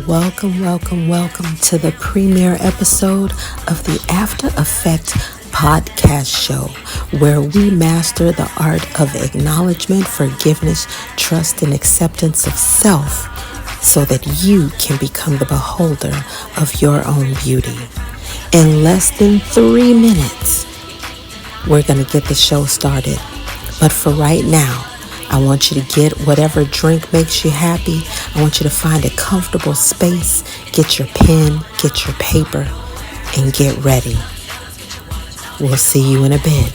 Welcome to the premiere episode of the AFTA Effect podcast show, where we master the art of acknowledgement, forgiveness, trust, and acceptance of self so that you can become the beholder of your own beauty. In less than 3 minutes, we're going to get the show started. But for right now, I want you to get whatever drink makes you happy. I want you to find a comfortable space, get your pen, get your paper, and get ready. We'll see you in a bit.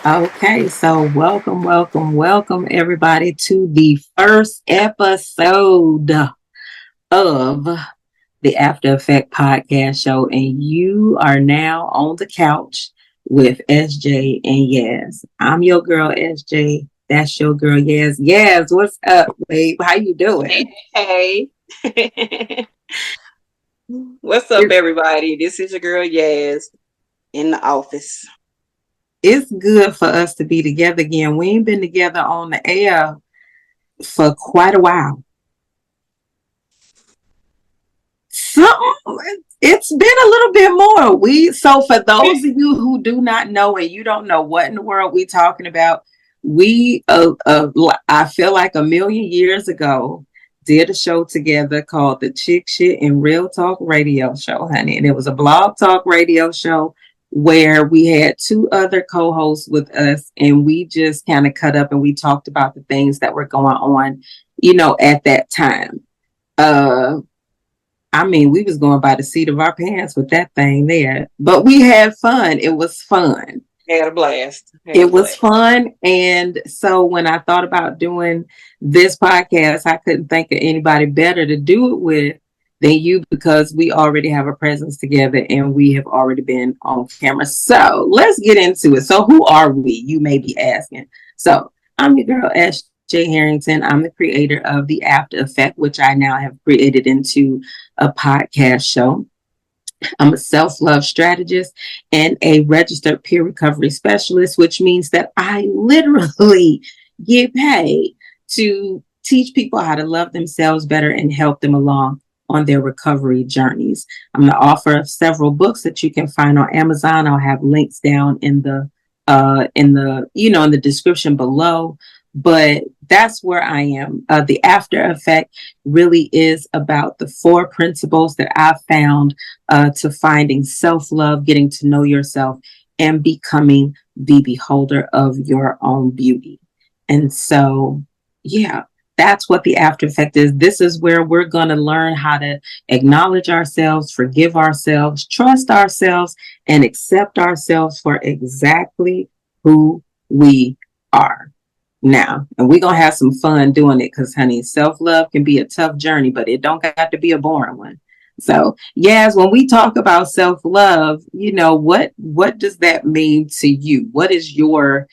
Okay, so welcome everybody to the first episode of the AFTA Effect podcast show. And you are now on the couch with SJ and Yaz. I'm your girl, SJ. That's your girl, Yaz. Yaz, what's up, babe? How you doing? Hey. What's up, everybody? This is your girl, Yaz, in the office. It's good for us to be together again. We ain't been together on the air for quite a while. It's been a little bit more. So for those of you who do not know and you don't know what in the world we talking about, we I feel like a million years ago did a show together called the Chick Shit and Real Talk Radio Show, honey. And it was a blog talk radio show where we had two other co-hosts with us, and we just kind of cut up and we talked about the things that were going on, at that time. We was going by the seat of our pants with that thing there, but we had fun. It was fun. Had a blast. It was fun. And so when I thought about doing this podcast, I couldn't think of anybody better to do it with than you, because we already have a presence together and we have already been on camera. So let's get into it. So who are we? You may be asking. So I'm your girl, SJ Harrington. I'm the creator of the AFTA Effect, which I now have created into a podcast show. I'm a self-love strategist and a registered peer recovery specialist, which means that I literally get paid to teach people how to love themselves better and help them along on their recovery journeys. I'm the author of several books that you can find on Amazon. I'll have links down in the in the, in the description below. But that's where I am. The After Effect really is about the 4 principles that I found to finding self-love, getting to know yourself, and becoming the beholder of your own beauty. And so, yeah, that's what the After Effect is. This is where we're going to learn how to acknowledge ourselves, forgive ourselves, trust ourselves, and accept ourselves for exactly who we are now. And we're gonna have some fun doing it, because honey, self-love can be a tough journey, but it don't have to be a boring one. So yes, when we talk about self-love, what does that mean to you? What has your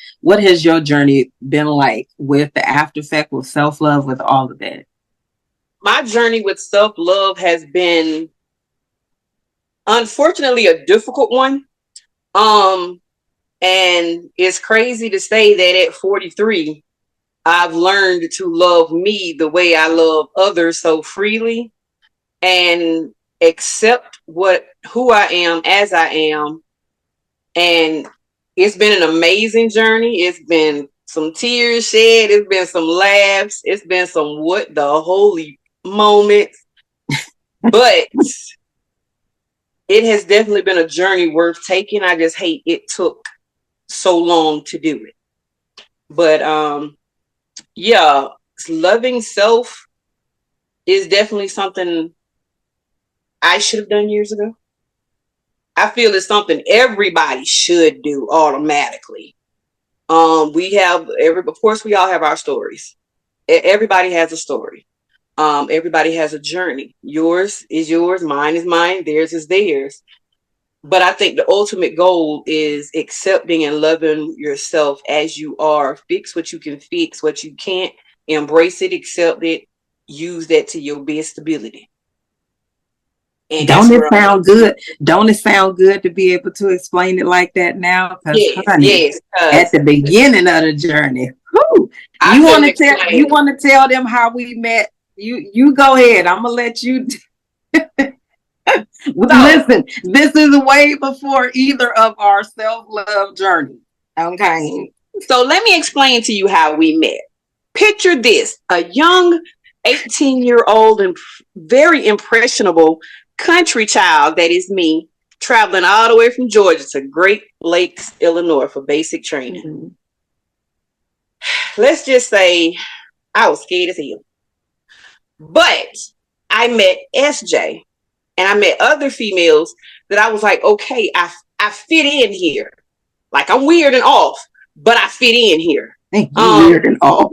journey been like with the after effect, with self-love, with all of that? My journey with self-love has been, unfortunately, a difficult one. And it's crazy to say that at 43, I've learned to love me the way I love others so freely, and accept who I am as I am. And it's been an amazing journey. It's been some tears shed. It's been some laughs. It's been some what the holy moments. But it has definitely been a journey worth taking. I just hate it took so long to do it. But yeah, loving self is definitely something I should have done years ago. I feel it's something everybody should do automatically. Of course, we all have our stories. Everybody has a story. Everybody has a journey. Yours is yours, mine is mine, theirs is theirs. But I think the ultimate goal is accepting and loving yourself as you are. Fix what you can fix, what you can't. Embrace it, accept it, use that to your best ability. And don't it sound good? Don't it sound good to be able to explain it like that now? Because honey, at the beginning of the journey, you want to tell them how we met? You go ahead. I'm gonna let you. Listen, this is way before either of our self-love journey. Okay. So let me explain to you how we met. Picture this: a young 18-year-old and very impressionable country child, that is me, traveling all the way from Georgia to Great Lakes, Illinois for basic training. Mm-hmm. Let's just say I was scared as hell. But I met SJ, and I met other females that I was like, okay, I fit in here. Like, I'm weird and off, but I fit in here. Weird and off.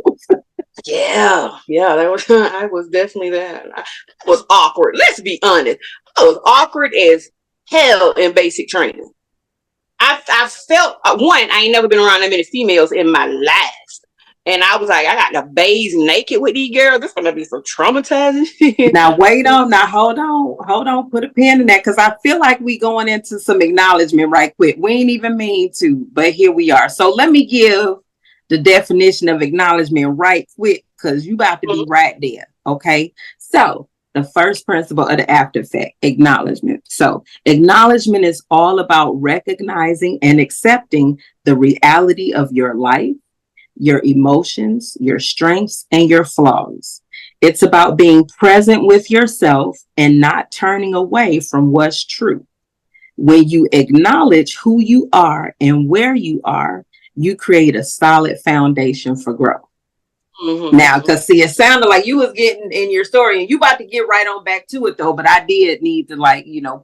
Yeah, I was definitely that. I was awkward. Let's be honest. I was awkward as hell in basic training. I felt, one, I ain't never been around that many females in my life. And I was like, I got to bathe naked with these girls. This is going to be so traumatizing. Now, hold on. Put a pin in that, because I feel like we going into some acknowledgement right quick. We ain't even mean to, but here we are. So let me give the definition of acknowledgement right quick, because you about to be right there. Okay. So the first principle of the after effect, acknowledgement. So acknowledgement is all about recognizing and accepting the reality of your life, your emotions, your strengths, and your flaws. It's about being present with yourself and not turning away from what's true. When you acknowledge who you are and where you are, you create a solid foundation for growth. Mm-hmm. Now, because see, it sounded like you was getting in your story, and you about to get right on back to it though, but I did need to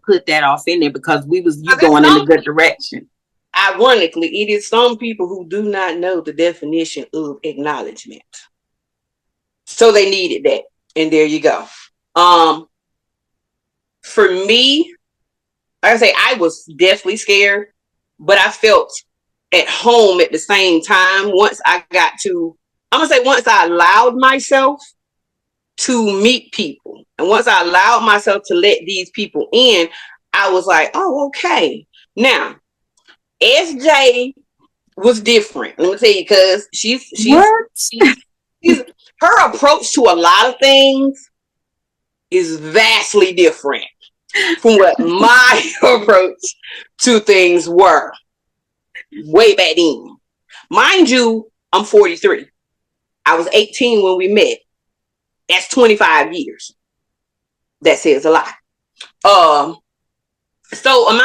put that off in there, because you going in a good direction. Ironically, it is some people who do not know the definition of acknowledgement. So they needed that. And there you go. For me, like I say, I was definitely scared, but I felt at home at the same time. Once I allowed myself to meet people, and once I allowed myself to let these people in, I was like, oh, okay. Now, SJ was different. Let me tell you, because she's her approach to a lot of things is vastly different from what my approach to things were. way back then. Mind you, I'm 43. I was 18 when we met. That's 25 years. That says a lot. So I'm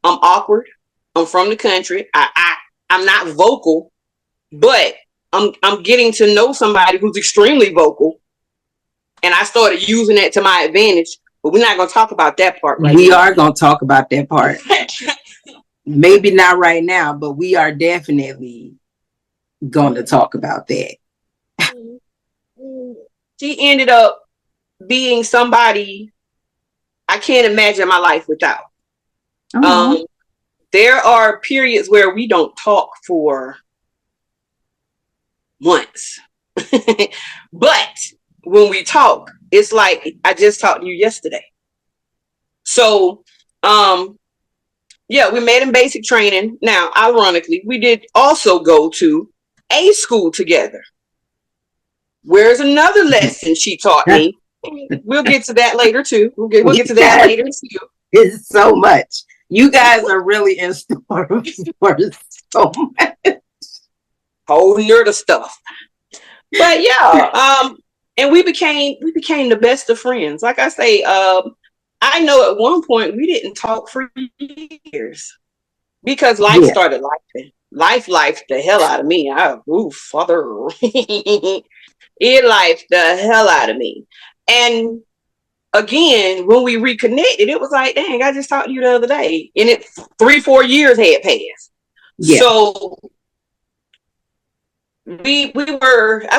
awkward. I'm from the country. I'm not vocal, but I'm getting to know somebody who's extremely vocal. And I started using that to my advantage. But we're not going to talk about that part right now. We are going to talk about that part. Maybe not right now, but we are definitely going to talk about that. She ended up being somebody I can't imagine my life without. There are periods where we don't talk for months. But when we talk, it's like I just talked to you yesterday. So, we met in basic training. Now, ironically, we did also go to a school together. Where's another lesson she taught me? We'll get to that later too. We'll get to that later too. It's so much. You guys are really in store for so much. Whole nerd of stuff. But and we became the best of friends. Like I say, I know at one point we didn't talk for years because life started lifing. Life the hell out of me. Father. It lifed the hell out of me. And again, when we reconnected, it was like, dang, I just talked to you the other day. And 3-4 years had passed. Yeah. So I feel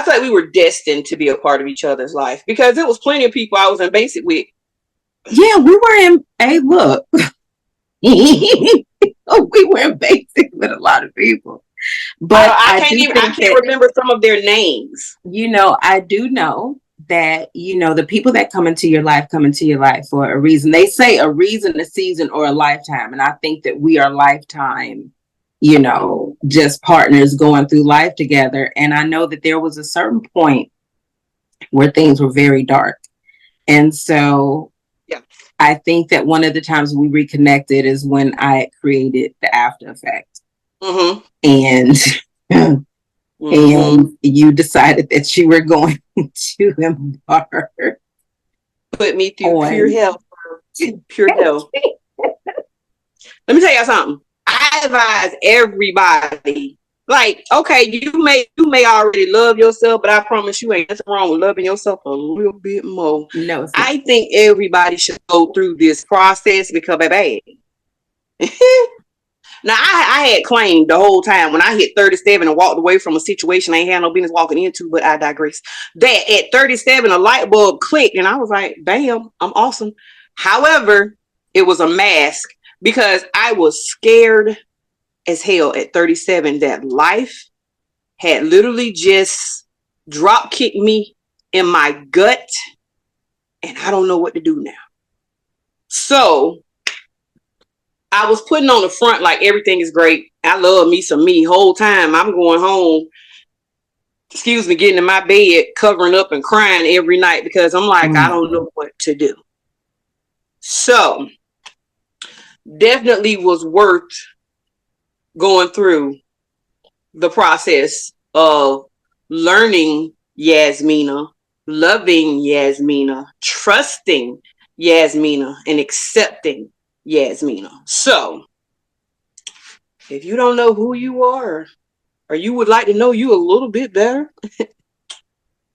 like we were destined to be a part of each other's life because there was plenty of people I was in basic with. Yeah, we were in, hey, look. We were in basic with a lot of people. But I can't remember some of their names. I do know that, the people that come into your life for a reason. They say a reason, a season, or a lifetime. And I think that we are lifetime, just partners going through life together. And I know that there was a certain point where things were very dark. And so I think that one of the times we reconnected is when I created the AFTA Effect. Mm-hmm. And you decided that you were going to embark. Put me through pure hell. Pure hell. Let me tell you something. I advise everybody, like, okay, you may already love yourself, but I promise you ain't nothing wrong with loving yourself a little bit more. No, I think everybody should go through this process because, baby. Now, I had claimed the whole time when I hit 37 and walked away from a situation I ain't had no business walking into, but I digress. That at 37, a light bulb clicked and I was like, bam, I'm awesome. However, it was a mask because I was scared as hell at 37 that life had literally just drop kicked me in my gut and I don't know what to do now. So I was putting on the front like everything is great. I love me some me. Whole time I'm going home, getting in my bed, covering up and crying every night because I'm like, I don't know what to do. So definitely was worth going through the process of learning Yasmina, loving Yasmina, trusting Yasmina, and accepting Yasmina. So if you don't know who you are or you would like to know you a little bit better,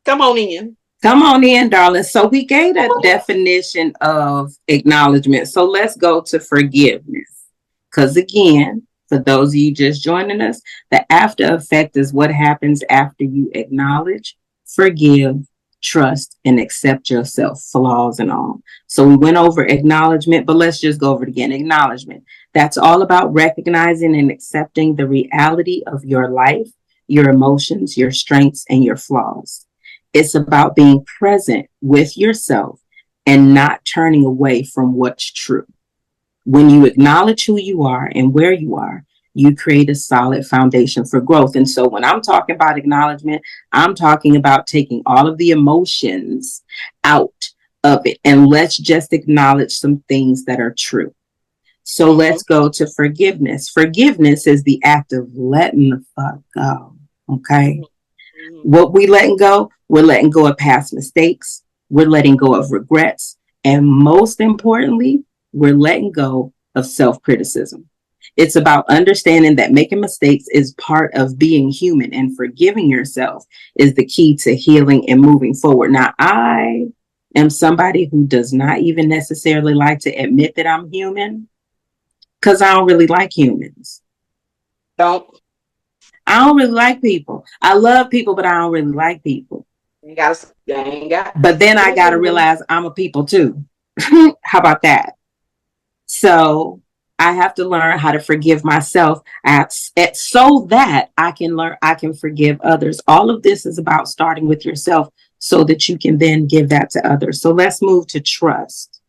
come on in, darling. So we gave a definition of acknowledgement. So let's go to forgiveness. Because again, for those of you just joining us, the AFTA Effect is what happens after you acknowledge, forgive, trust, and accept yourself, flaws and all. So we went over acknowledgement, but let's just go over it again. Acknowledgement. That's all about recognizing and accepting the reality of your life, your emotions, your strengths, and your flaws. It's about being present with yourself and not turning away from what's true. When you acknowledge who you are and where you are, you create a solid foundation for growth. And so when I'm talking about acknowledgement, I'm talking about taking all of the emotions out of it. And let's just acknowledge some things that are true. So let's go to forgiveness. Forgiveness is the act of letting the fuck go. Okay. What we letting go? We're letting go of past mistakes. We're letting go of regrets. And most importantly, we're letting go of self-criticism. It's about understanding that making mistakes is part of being human, and forgiving yourself is the key to healing and moving forward. Now, I am somebody who does not even necessarily like to admit that I'm human, because I don't really like humans. I don't really like people. I love people, but I don't really like people. But then I got to realize I'm a people too. How about that? So I have to learn how to forgive myself so that I can forgive others. All of this is about starting with yourself so that you can then give that to others. So let's move to trust.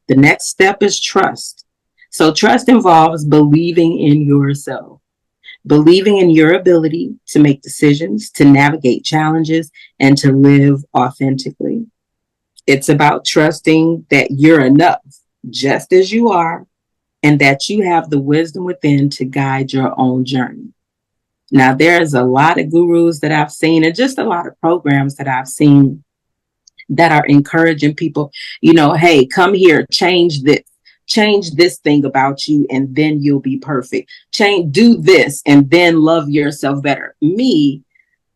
The next step is trust. So trust involves believing in yourself, believing in your ability to make decisions, to navigate challenges, and to live authentically. It's about trusting that you're enough just as you are, and that you have the wisdom within to guide your own journey. Now, there's a lot of gurus that I've seen, and just a lot of programs that I've seen that are encouraging people, hey, come here, change this thing about you, and then you'll be perfect. Do this, and then love yourself better. Me,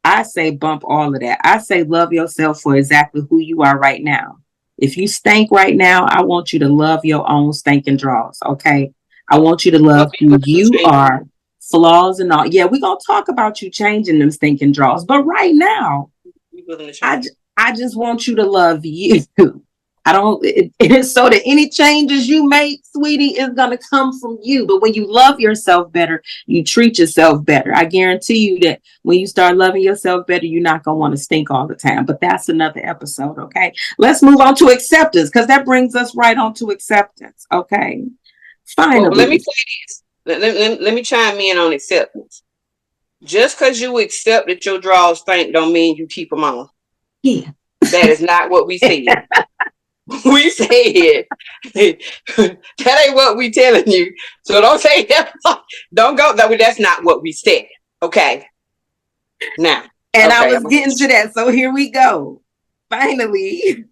I say bump all of that. I say love yourself for exactly who you are right now. If you stink right now, I want you to love your own stinking draws, okay? I want you to love who you are, flaws and all. Yeah, we're going to talk about you changing them stinking draws. But right now, I just want you to love you. It's so that any changes you make, sweetie, is going to come from you. But when you love yourself better, you treat yourself better. I guarantee you that when you start loving yourself better, you're not going to want to stink all the time. But that's another episode, okay? Let's move on to acceptance, because that brings us right on to acceptance, okay? Finally. Well, let me say this. Let me chime in on acceptance. Just because you accept that your draws stink don't mean you keep them on. Yeah. That is not what we said. We said that ain't what we telling you. So don't say that. Don't go. That's not what we said. Okay. Now. And okay, I was getting to that. So here we go. Finally.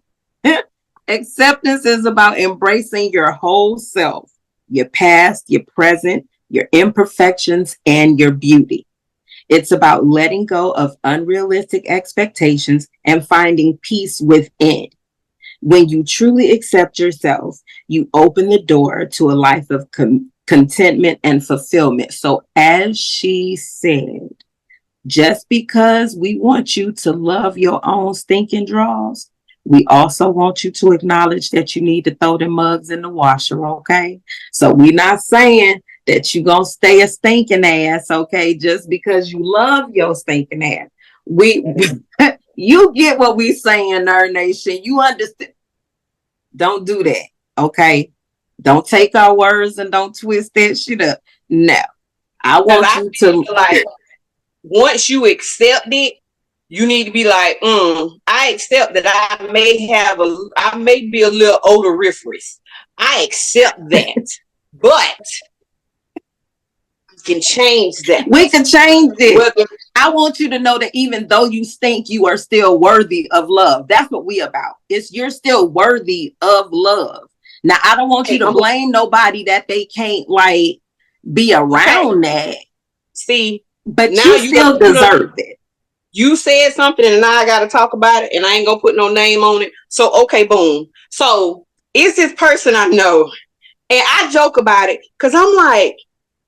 Acceptance is about embracing your whole self, your past, your present, your imperfections, and your beauty. It's about letting go of unrealistic expectations and finding peace within. When you truly accept yourself, you open the door to a life of contentment and fulfillment. So as she said, just because we want you to love your own stinking draws, we also want you to acknowledge that you need to throw the mugs in the washer, okay? So we're not saying that you're going to stay a stinking ass, okay, just because you love your stinking ass. You get what we saying, Nerd Nation. You understand. Don't do that, okay? Don't take our words and don't twist that shit up. No. I want you to... like, once you accept it, you need to be like, I accept that I may be a little odoriferous. I accept that. But can change that. We can change it. I want you to know that even though you stink, you are still worthy of love. That's what we about. You're still worthy of love. Now, I don't want you to blame nobody that they can't like be around that. See, but now you still deserve it. You said something and now I got to talk about it and I ain't going to put no name on it. So, okay, boom. So it's this person I know and I joke about it because I'm like,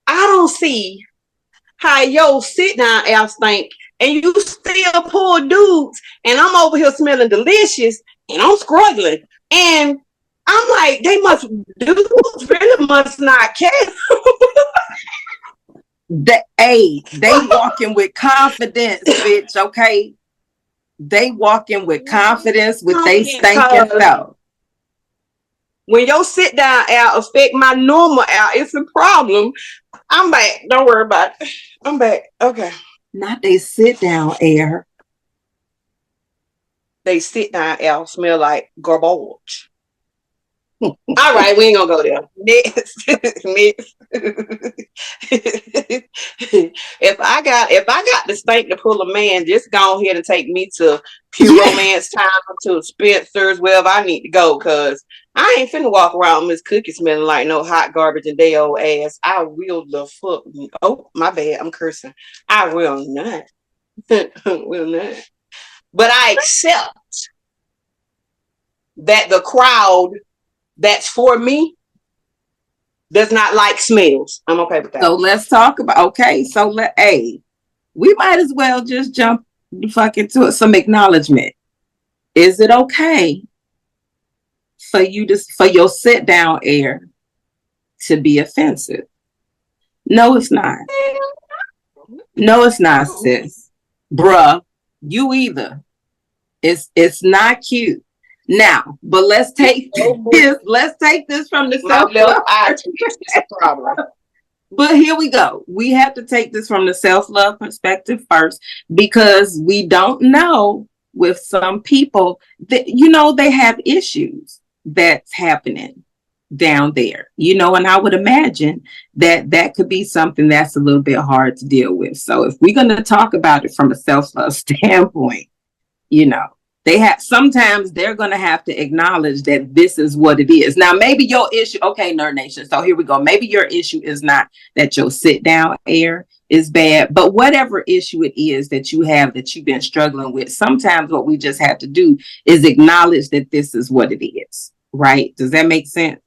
I don't see how your sit down ass stink and you still pull dudes and I'm over here smelling delicious and I'm struggling. And I'm like, dudes really must not care. They walking with confidence, bitch, okay? They walking with confidence with they stinking self. When your sit down air affect my normal air, it's a problem. I'm back. Don't worry about it. I'm back. Okay. Not they sit down air. They sit down air smell like garbage. All right, we ain't gonna go there. Next. Next. if I got the stink to pull a man, just go ahead and take me to Pure Romance Time, to Spencer's, wherever I need to go, cause I ain't finna walk around Miss Cookie smelling like no hot garbage and day old ass. I will the fuck. Oh, my bad. I'm cursing. I will not. Will not. But I accept that the crowd that's for me does not like smells. I'm okay with that. So let's talk about, we might as well just jump the fuck into it. Some acknowledgement. Is it okay for your sit down air to be offensive? No, it's not. No, it's not, sis. Bruh, you either. It's not cute. Now, but let's take this from the self-love. But here we go. We have to take this from the self-love perspective first, because we don't know with some people that, they have issues that's happening down there, and I would imagine that could be something that's a little bit hard to deal with. So if we're going to talk about it from a self-love standpoint, sometimes they're going to have to acknowledge that this is what it is. Now, maybe your issue, okay, Nerd Nation. So here we go. Maybe your issue is not that your sit down air is bad, but whatever issue it is that you have that you've been struggling with, sometimes what we just have to do is acknowledge that this is what it is, right? Does that make sense?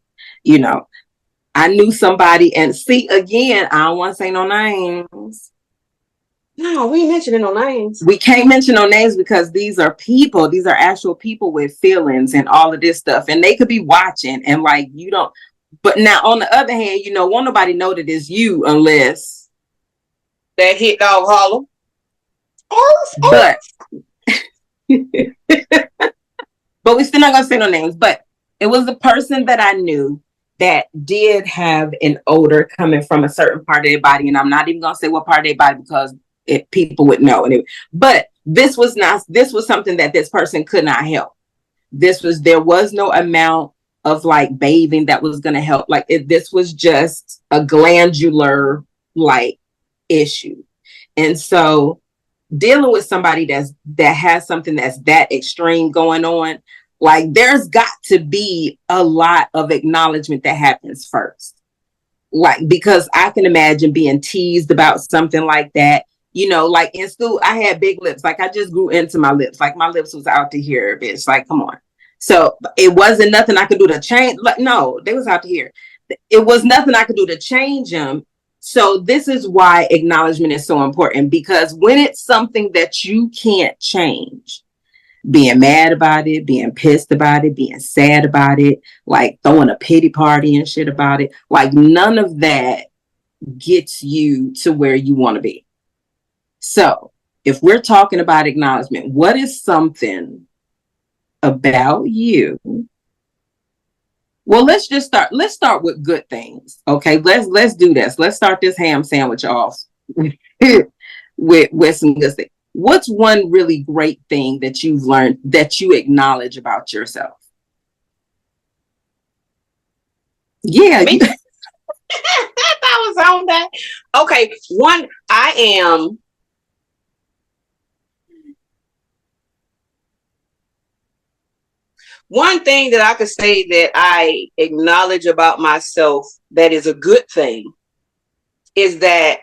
I knew somebody, and see, again, I don't want to say no names. No, we ain't mentioning no names. We can't mention no names because these are people. These are actual people with feelings and all of this stuff. And they could be watching and like, you don't. But now, on the other hand, won't nobody know that it's you unless. That hit dog holler. But. But we're still not going to say no names. But it was the person that I knew that did have an odor coming from a certain part of their body. And I'm not even going to say what part of their body because people would know. Anyway, but this was something that this person could not help. There was no amount of like bathing that was going to help. Like this was just a glandular like issue. And so dealing with somebody that has something that's that extreme going on, like there's got to be a lot of acknowledgement that happens first. Like, because I can imagine being teased about something like that. Like in school, I had big lips. Like I just grew into my lips. Like my lips was out to here, bitch. Like, come on. So it wasn't nothing I could do to change. Like, no, they was out to here. It was nothing I could do to change them. So this is why acknowledgement is so important, because when it's something that you can't change, being mad about it, being pissed about it, being sad about it, like throwing a pity party and shit about it, like none of that gets you to where you want to be. So if we're talking about acknowledgement, what is something about you? Well, let's start with good things. Okay, let's do this. Let's start this ham sandwich off with some good things. What's one really great thing that you've learned that you acknowledge about yourself? Yeah. I was on that. Okay. One, one thing that I could say that I acknowledge about myself that is a good thing is that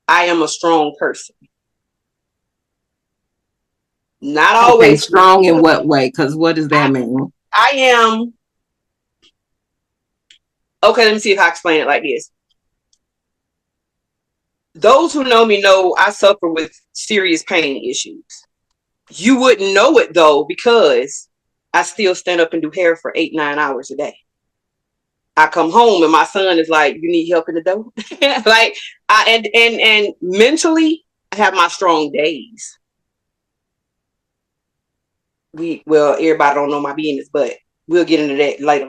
I am a strong person. Not always. Okay, strong in what way? Because what does that mean? I am. Okay, let me see if I explain it like this. Those who know me know I suffer with serious pain issues. You wouldn't know it though, because I still stand up and do hair for 8-9 hours a day. I come home and my son is like, "You need help in the door?" Like, and mentally, I have my strong days. Everybody don't know my business, but we'll get into that later.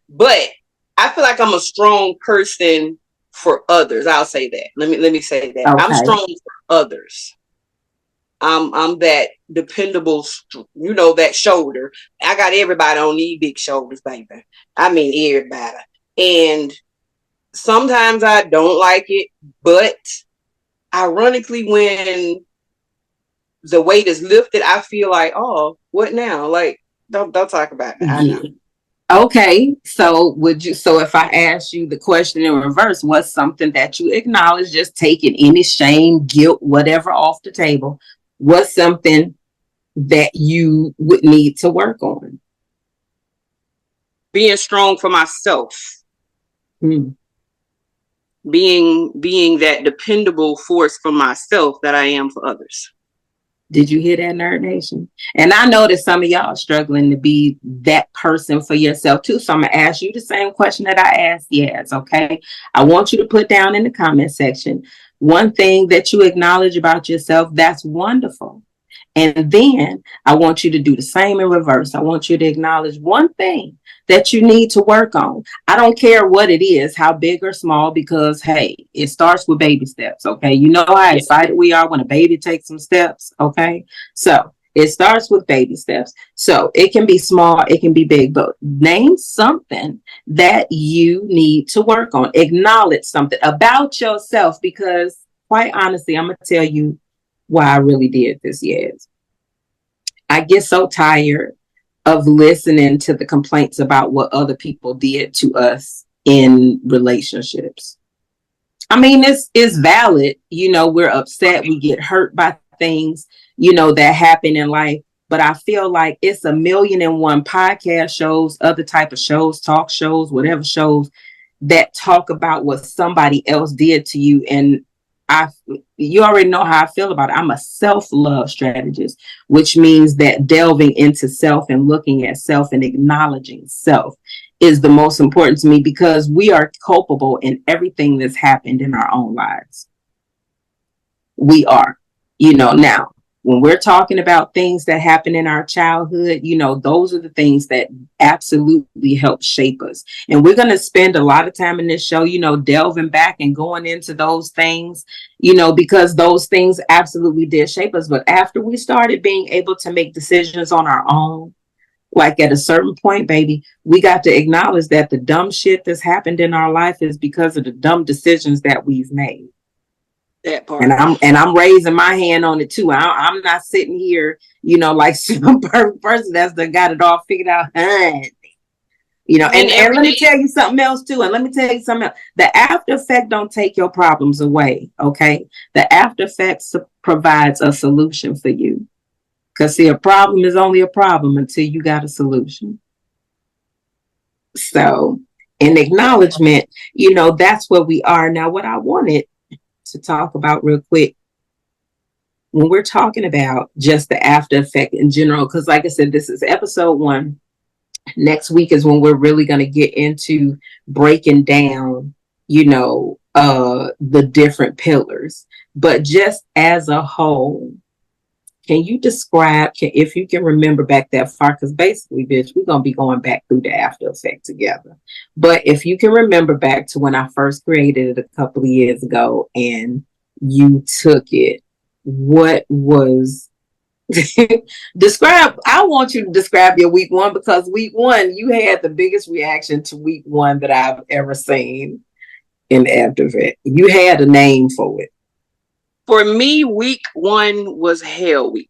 But I feel like I'm a strong person for others. I'll say that. Let me say that. Okay. I'm strong for others. I'm that dependable, that shoulder. I got everybody on these big shoulders, baby. I mean, everybody. And sometimes I don't like it, but ironically, when the weight is lifted, I feel like, oh, what now? Like, don't talk about it. I know. Okay, so if I ask you the question in reverse, what's something that you acknowledge, just taking any shame, guilt, whatever off the table? What's something that you would need to work on? Being strong for myself. Hmm. Being that dependable force for myself that I am for others. Did you hear that, Nerd Nation? And I know that some of y'all are struggling to be that person for yourself too. So I'm going to ask you the same question that I asked Yaz, okay? I want you to put down in the comment section one thing that you acknowledge about yourself. That's wonderful. And then I want you to do the same in reverse. I want you to acknowledge one thing that you need to work on. I don't care what it is, how big or small, because, hey, it starts with baby steps, okay? You know how excited we are when a baby takes some steps, okay? So it starts with baby steps. So it can be small, it can be big, but name something that you need to work on. Acknowledge something about yourself, because quite honestly, I'm going to tell you why I really did this. Yes, I get so tired of listening to the complaints about what other people did to us in relationships. I mean, it's valid. We're upset. We get hurt by things, that happen in life. But I feel like it's 1,000,001 podcast shows, other type of shows, talk shows, whatever shows that talk about what somebody else did to you. And you already know how I feel about it. I'm a self-love strategist, which means that delving into self and looking at self and acknowledging self is the most important to me, because we are culpable in everything that's happened in our own lives. We are, now when we're talking about things that happen in our childhood, those are the things that absolutely help shape us. And we're going to spend a lot of time in this show, delving back and going into those things, because those things absolutely did shape us. But after we started being able to make decisions on our own, like at a certain point, baby, we got to acknowledge that the dumb shit that's happened in our life is because of the dumb decisions that we've made. That part. And I'm raising my hand on it too. I'm not sitting here, like some person that's got it all figured out. And let me tell you something else too. And let me tell you something else. The after effect don't take your problems away. Okay. The after effect provides a solution for you. Because see, a problem is only a problem until you got a solution. So in acknowledgement, that's where we are now. What I wanted to talk about real quick, when we're talking about just the after effect in general, because like I said, this is episode 1. Next week is when we're really going to get into breaking down, the different pillars. But just as a whole, can you describe, if you can remember back that far, because basically, bitch, we're going to be going back through the after effect together. But if you can remember back to when I first created it a couple of years ago and you took it, what was... I want you to describe your week 1, because week 1, you had the biggest reaction to week 1 that I've ever seen in the after effect. You had a name for it. For me, week 1 was hell week.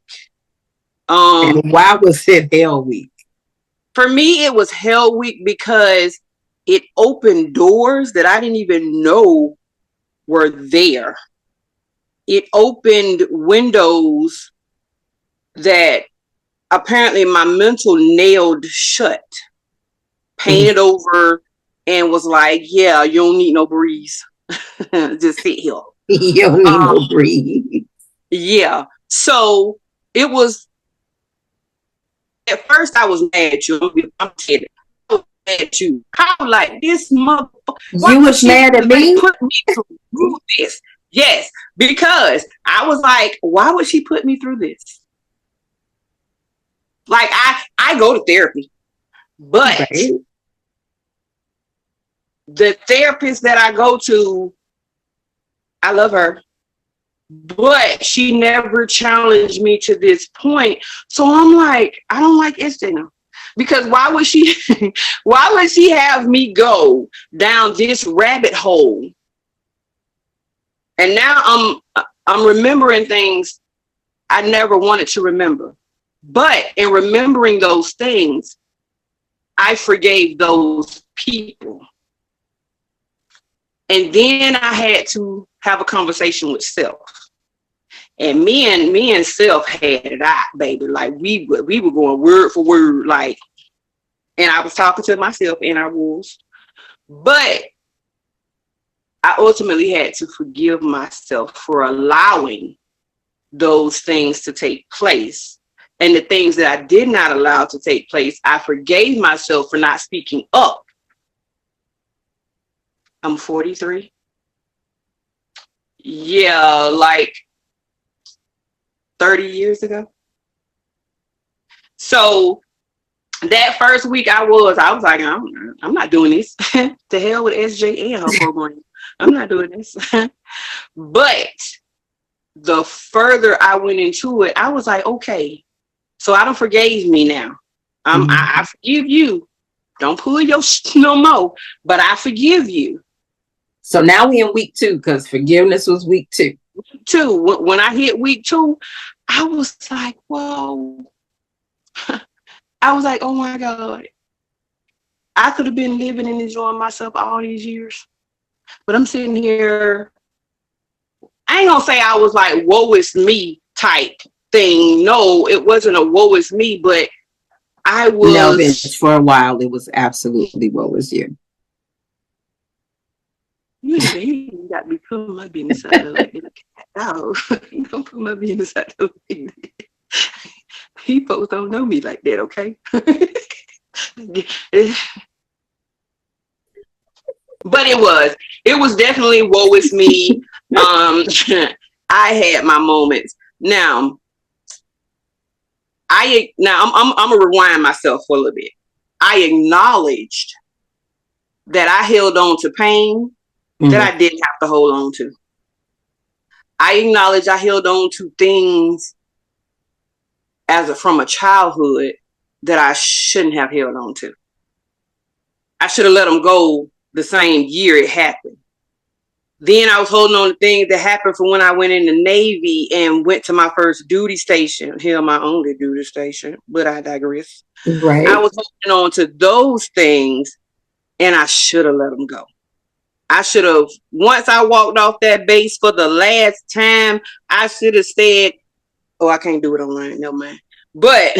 And why was it hell week? For me, it was hell week because it opened doors that I didn't even know were there. It opened windows that apparently my mental nailed shut, painted over, and was like, yeah, you don't need no breeze. Just sit here. You don't need no breeze. Yeah. So it was, at first I was mad at you. I'm kidding. I was mad at you. I was like, this motherfucker. You was mad at me? Put me through this. Yes. Because I was like, why would she put me through this? Like, I go to therapy, but right. The therapist that I go to, I love her. but she never challenged me to this point. So I'm like, I don't like SJ now. Because why would she why would she have me go down this rabbit hole? And now I'm remembering things I never wanted to remember. But in remembering those things, I forgave those people. And then I had to have a conversation with self. And me and self had it out, baby. Like we were going word for word, like, and I was talking to myself and I was, but I ultimately had to forgive myself for allowing those things to take place. And the things that I did not allow to take place, I forgave myself for not speaking up. I'm 43. Yeah, like 30 years ago. So that first week I was like, I'm not doing this. To hell with SJ and her program. I'm not doing this. But the further I went into it, I was like, okay, so I don't forgave me now. I forgive you. Don't pull your no more, but I forgive you. So now we in week 2 because forgiveness was week 2. When I hit week 2, I was like, whoa. I was like, oh my God. I could have been living and enjoying myself all these years. But I'm sitting here. I ain't gonna say I was like, woe is me type thing. No, it wasn't a woe is me, but I was. No, bitch, for a while, it was absolutely woe is you. You got me putting my business out there. No, you don't put my business out there. People don't know me like that, okay? But it was definitely woe is me. I had my moments. Now I'm gonna rewind myself for a little bit. I acknowledged that I held on to pain that I didn't have to hold on to. I acknowledge I held on to things from a childhood that I shouldn't have held on to. I should have let them go the same year it happened. Then I was holding on to things that happened from when I went in the Navy and went to my first duty station. Hell, my only duty station, but I digress. Right. I was holding on to those things and I should have let them go. I should have, once I walked off that base for the last time, I should have said, oh, I can't do it online, no man. But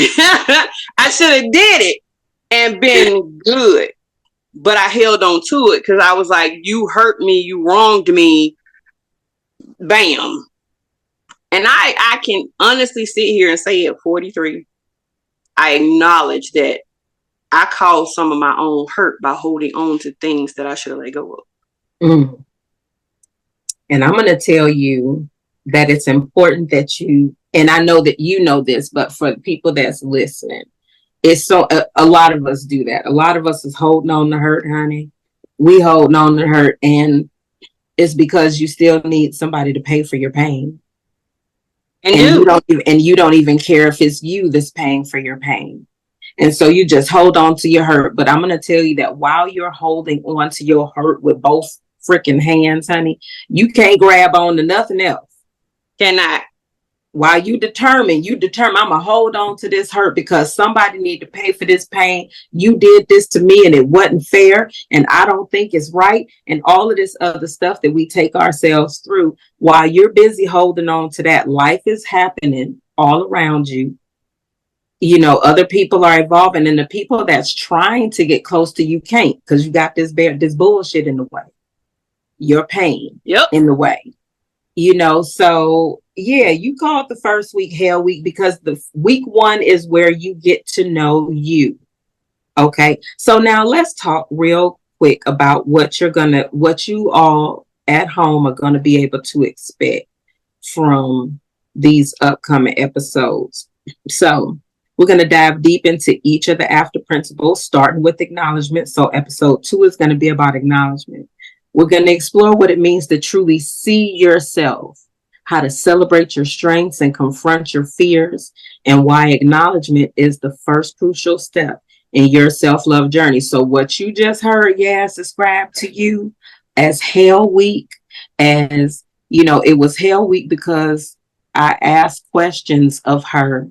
I should have did it and been good. But I held on to it because I was like, you hurt me, you wronged me, bam. And I can honestly sit here and say at 43, I acknowledge that I caused some of my own hurt by holding on to things that I should have let go of. And I'm going to tell you that it's important that you, and I know that you know this, but for the people that's listening, it's so a lot of us do that. A lot of us is holding on to hurt, honey. We holding on to hurt, and it's because you still need somebody to pay for your pain. And you don't even care if it's you that's paying for your pain. And so you just hold on to your hurt. But I'm going to tell you that while you're holding on to your hurt with both freaking hands, honey, you can't grab on to nothing else. Cannot. While you determine, I'm going to hold on to this hurt because somebody need to pay for this pain. You did this to me and it wasn't fair. And I don't think it's right. And all of this other stuff that we take ourselves through while you're busy holding on to that, life is happening all around you. You know, other people are evolving and the people that's trying to get close to you can't because you got this bullshit in the way. Your pain in the way. You know, so yeah, you call it the first week hell week because the week 1 is where you get to know you. Okay. So now let's talk real quick about what you all at home are going to be able to expect from these upcoming episodes. So we're going to dive deep into each of the AFTA principles, starting with acknowledgement. So episode 2 is going to be about acknowledgement. We're going to explore what it means to truly see yourself. how to celebrate your strengths and confront your fears, and why acknowledgement is the first crucial step in your self-love journey. So what you just heard, Yaz, described to you as Hell Week, as it was Hell Week because I asked questions of her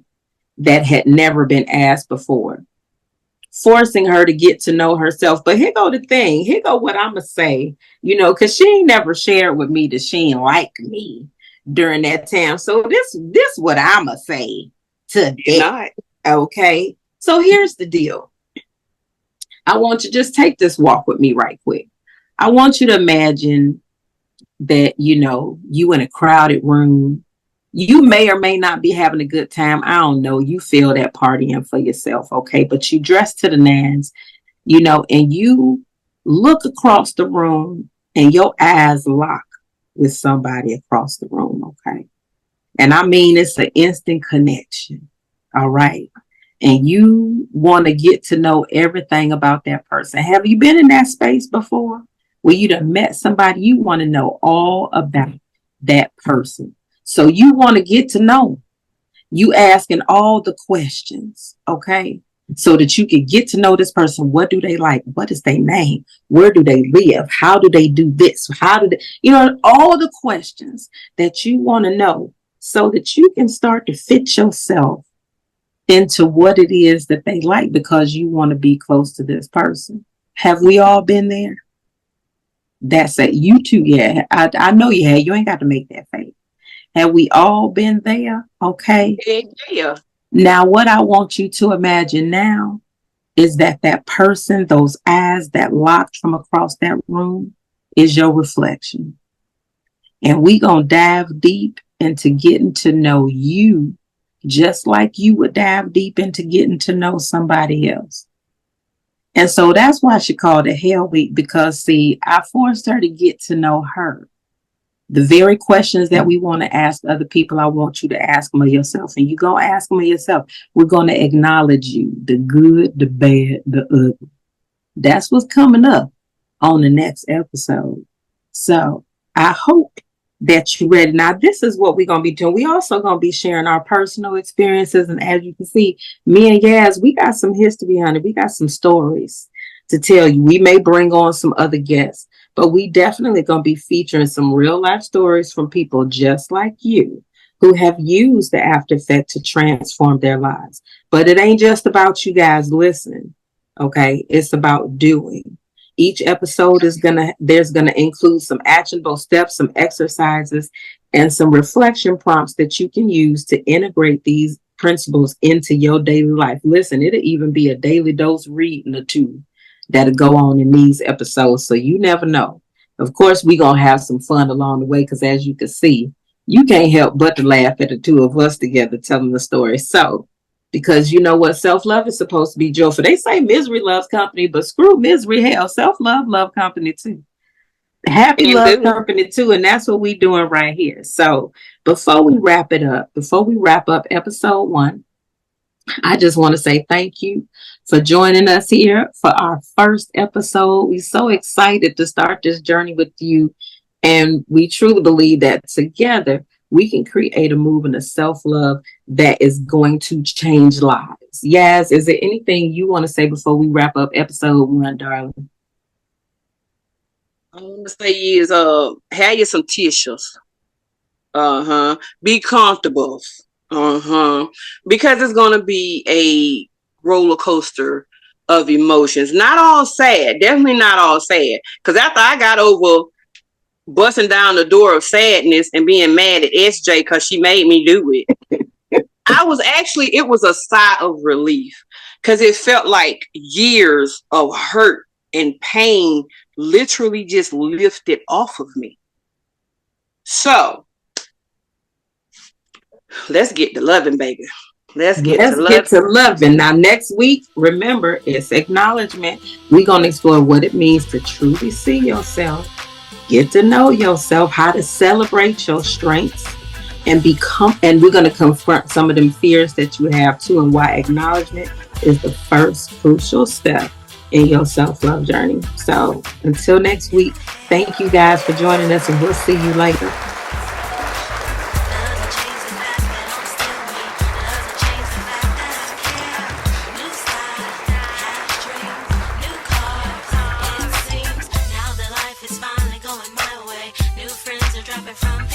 that had never been asked before, forcing her to get to know herself. But here go the thing. Here go what I'm going to say, because she ain't never shared with me that she ain't like me during that time. So this what I'm going to say today. Okay. So here's the deal. I want you to just take this walk with me right quick. I want you to imagine that, you in a crowded room. You may or may not be having a good time. I don't know. You feel that partying for yourself, okay? But you dress to the nines, and you look across the room and your eyes lock with somebody across the room, okay? And I mean, it's an instant connection, all right? And you want to get to know everything about that person. Have you been in that space before where you done met somebody? You want to know all about that person. So you want to get to know. You asking all the questions, okay? So that you can get to know this person. What do they like? What is their name? Where do they live? How do they do this? How do they, all the questions that you want to know so that you can start to fit yourself into what it is that they like, because you want to be close to this person. Have we all been there? That's it. You too, yeah. I know you have. You ain't got to make that fake. Have we all been there? Okay. Yeah. Now, what I want you to imagine now is that person, those eyes that locked from across that room, is your reflection. And we gonna dive deep into getting to know you, just like you would dive deep into getting to know somebody else. And so that's why she called it Hell Week, because see, I forced her to get to know her. The very questions that we want to ask other people, I want you to ask them of yourself. And you're going to ask them of yourself. We're going to acknowledge you, the good, the bad, the ugly. That's what's coming up on the next episode. So I hope that you're ready. Now, this is what we're going to be doing. We also going to be sharing our personal experiences. And as you can see, me and Yaz, we got some history behind it. We got some stories to tell you. We may bring on some other guests, but we definitely going to be featuring some real life stories from people just like you who have used the After Effect to transform their lives. But it ain't just about you guys listening, okay? It's about doing. Each episode there's gonna include some actionable steps, some exercises, and some reflection prompts that you can use to integrate these principles into your daily life. Listen, it'll even be a daily dose reading or two that'll go on in these episodes. So you never know. Of course, we're going to have some fun along the way, because as you can see, you can't help but to laugh at the two of us together telling the story. So, because you know what? Self-love is supposed to be joyful. They say misery loves company, but screw misery. Hell, self-love love company too. Happy love company too. And that's what we're doing right here. So before we wrap up episode 1, I just want to say thank you for joining us here for our first episode. We're so excited to start this journey with you. And we truly believe that together we can create a movement of self-love that is going to change lives. Yaz, is there anything you want to say before we wrap up episode 1, darling? I want to say is have you some tissues. Be comfortable. Because it's gonna be a roller coaster of emotions. Not all sad, definitely not all sad. Because after I got over busting down the door of sadness and being mad at SJ because she made me do it, it was a sigh of relief, because it felt like years of hurt and pain literally just lifted off of me. So let's get to loving, baby. Let's get to loving. Now, next week, remember, it's acknowledgement. We're going to explore what it means to truly see yourself, get to know yourself, how to celebrate your strengths, and we're going to confront some of them fears that you have too, and why acknowledgement is the first crucial step in your self-love journey. So until next week, thank you guys for joining us, and we'll see you later. drop it from